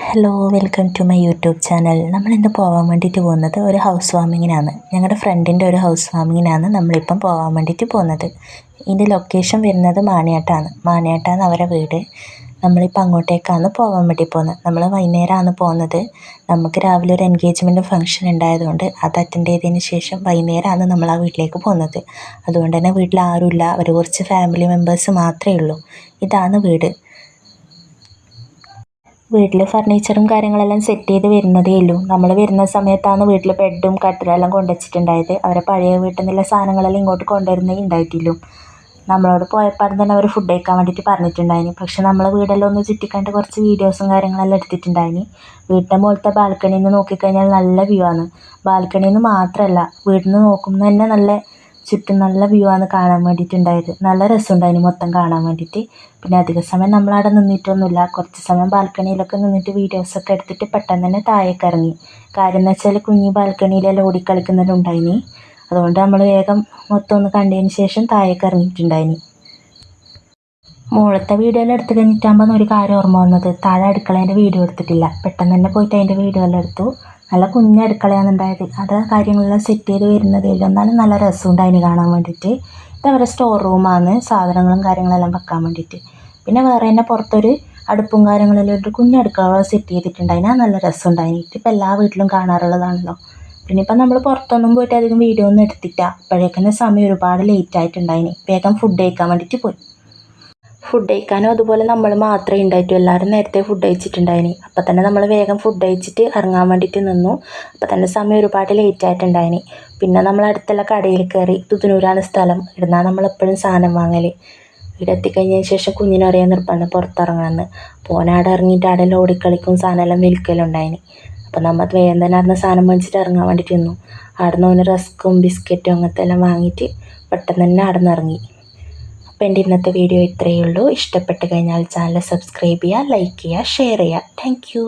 Hello, welcome to my YouTube channel. നമ്മളിന്ന് പോകാൻ വേണ്ടിയിട്ട് പോകുന്നത് ഒരു ഹൗസ് വാമിങ്ങിനാണ്. ഞങ്ങളുടെ ഫ്രണ്ടിൻ്റെ ഒരു ഹൗസ് വാമിങ്ങിനാണ് നമ്മളിപ്പം പോകാൻ വേണ്ടിയിട്ട് പോകുന്നത്. ഇതിൻ്റെ ലൊക്കേഷൻ വരുന്നത് മാണിയാട്ടാണ് അവരുടെ വീട്. നമ്മളിപ്പോൾ അങ്ങോട്ടേക്കാണ് പോകാൻ വേണ്ടി പോകുന്നത്. നമ്മൾ വൈകുന്നേരമാണ് പോകുന്നത്. നമുക്ക് രാവിലെ ഒരു എൻഗേജ്മെൻറ്റ് ഫംഗ്ഷൻ ഉണ്ടായതുകൊണ്ട് അത് അറ്റൻഡ് ചെയ്തതിന് ശേഷം വൈകുന്നേരമാണ് നമ്മൾ ആ വീട്ടിലേക്ക് പോകുന്നത്. അതുകൊണ്ട് തന്നെ വീട്ടിൽ ആരുമില്ല, ഒരു കുറച്ച് ഫാമിലി മെമ്പേഴ്സ് മാത്രമേ ഉള്ളൂ. ഇതാണ് വീട്. വീട്ടിൽ ഫർണിച്ചറും കാര്യങ്ങളെല്ലാം സെറ്റ് ചെയ്ത് വരുന്നതേ ഉള്ളൂ. നമ്മൾ വരുന്ന സമയത്താണ് വീട്ടിൽ ബെഡും കട്ടിലെല്ലാം കൊണ്ടുവച്ചിട്ടുണ്ടായത്. അവരെ പഴയ വീട്ടിൽ നിന്നുള്ള സാധനങ്ങളെല്ലാം ഇങ്ങോട്ട് കൊണ്ടുവരുന്നേ ഉണ്ടായിട്ടില്ലു. നമ്മളോട് പോയപ്പോൾ തന്നെ അവർ ഫുഡ് കഴിക്കാൻ വേണ്ടിയിട്ട് പറഞ്ഞിട്ടുണ്ടായിന്. പക്ഷെ നമ്മൾ വീടെല്ലാം ഒന്ന് ചുറ്റിക്കണ്ട് കുറച്ച് വീഡിയോസും കാര്യങ്ങളെല്ലാം എടുത്തിട്ടുണ്ടായിന്. വീടിൻ്റെ മുകളിലത്തെ ബാൽക്കണിയിൽ നിന്ന് നോക്കിക്കഴിഞ്ഞാൽ നല്ല വ്യൂ ആണ്. ബാൽക്കണിയിൽ നിന്ന് മാത്രമല്ല, വീട്ടിൽ നിന്ന് നോക്കുമ്പോൾ തന്നെ നല്ല ചുറ്റും നല്ല വ്യൂ ആണ് കാണാൻ വേണ്ടിയിട്ടുണ്ടായത്. നല്ല രസമുണ്ടായിന് മൊത്തം കാണാൻ വേണ്ടിയിട്ട്. പിന്നെ അധിക സമയം നമ്മളവിടെ നിന്നിട്ടൊന്നുമില്ല. കുറച്ച് സമയം ബാൽക്കണിയിലൊക്കെ നിന്നിട്ട് വീഡിയോസൊക്കെ എടുത്തിട്ട് പെട്ടെന്ന് തന്നെ താഴേക്ക് ഇറങ്ങി. കാര്യം എന്ന് വെച്ചാൽ കുഞ്ഞ് ബാൽക്കണിയിലെല്ലാം ഓടിക്കളിക്കുന്നെല്ലാം ഉണ്ടായിന്. അതുകൊണ്ട് നമ്മൾ വേഗം മൊത്തം ഒന്ന് കണ്ടതിന് ശേഷം താഴേക്ക് ഇറങ്ങിയിട്ടുണ്ടായിന്. മുകളിലത്തെ വീഡിയോ എല്ലാം എടുത്ത് കഴിഞ്ഞിട്ടാകുമ്പോൾ ഒരു കാര്യം ഓർമ്മ വന്നത്, താഴെ അടുക്കളേൻ്റെ വീഡിയോ എടുത്തിട്ടില്ല. പെട്ടെന്ന് തന്നെ പോയിട്ട് അതിൻ്റെ വീഡിയോ എല്ലാം എടുത്തു. നല്ല കുഞ്ഞ് അടുക്കളയാണ് ഉണ്ടായത്. അത് കാര്യങ്ങളെല്ലാം സെറ്റ് ചെയ്ത് വരുന്നതേ ഇല്ല. എന്നാലും നല്ല രസമുണ്ടായിന് കാണാൻ വേണ്ടിയിട്ട്. ഇത് അവരുടെ സ്റ്റോർ റൂമാണ്, സാധനങ്ങളും കാര്യങ്ങളെല്ലാം വെക്കാൻ വേണ്ടിയിട്ട്. പിന്നെ വേറെ തന്നെ പുറത്തൊരു അടുപ്പും കാര്യങ്ങളെല്ലാം ഒരു കുഞ്ഞടുക്കള സെറ്റ് ചെയ്തിട്ടുണ്ടായിന്. അത് നല്ല രസമുണ്ടായിന്. ഇതിപ്പോൾ എല്ലാ വീട്ടിലും കാണാറുള്ളതാണല്ലോ. പിന്നെ ഇപ്പം നമ്മൾ പുറത്തൊന്നും പോയിട്ട് അധികം വീഡിയോ ഒന്നും എടുത്തില്ല. അപ്പോഴേക്കന്നെ സമയം ഒരുപാട് ലേറ്റ് ആയിട്ടുണ്ടായിന്. വേഗം ഫുഡ് കഴിക്കാൻ വേണ്ടിയിട്ട് പോയി. ഫുഡ് കഴിക്കാനും അതുപോലെ നമ്മൾ മാത്രമേ ഉണ്ടായിട്ടു. എല്ലാവരും നേരത്തെ ഫുഡ് കഴിച്ചിട്ടുണ്ടായിന്. അപ്പം തന്നെ നമ്മൾ വേഗം ഫുഡ് കഴിച്ചിട്ട് ഇറങ്ങാൻ വേണ്ടിയിട്ട് നിന്നു. അപ്പം തന്നെ സമയം ഒരുപാട് ലേറ്റ് ആയിട്ടുണ്ടായിന്. പിന്നെ നമ്മൾ അടുത്തുള്ള കടയിൽ കയറി. തുതനൂരാണ് സ്ഥലം. ഇവിടുന്നാണ് നമ്മളെപ്പോഴും സാധനം വാങ്ങൽ. ഇവിടെ എത്തിക്കഴിഞ്ഞതിന് ശേഷം കുഞ്ഞിനെ അറിയാൻ നിർബന്ധം പുറത്തിറങ്ങണമെന്ന്. പോനാടെ ഇറങ്ങിയിട്ട് അവിടെ ഓടിക്കളിക്കും സാധനമെല്ലാം വിൽക്കലുണ്ടായിന്. അപ്പം നമ്മൾ വേഗം തന്നെ അവിടുന്ന് സാധനം മേടിച്ചിട്ട് ഇറങ്ങാൻ വേണ്ടിയിട്ട് നിന്നു. അവിടുന്ന് ഓന് റസ്ക്കും ബിസ്ക്കറ്റും അങ്ങനത്തെ എല്ലാം വാങ്ങിയിട്ട് പെട്ടെന്ന് തന്നെ അവിടെ നിന്ന് ഇറങ്ങി. അപ്പോൾ എൻ്റെ ഇന്നത്തെ വീഡിയോ ഇത്രയേ ഉള്ളൂ. ഇഷ്ടപ്പെട്ട് കഴിഞ്ഞാൽ ചാനൽ സബ്സ്ക്രൈബ് ചെയ്യുക, ലൈക്ക് ചെയ്യുക, ഷെയർ ചെയ്യുക. Thank you.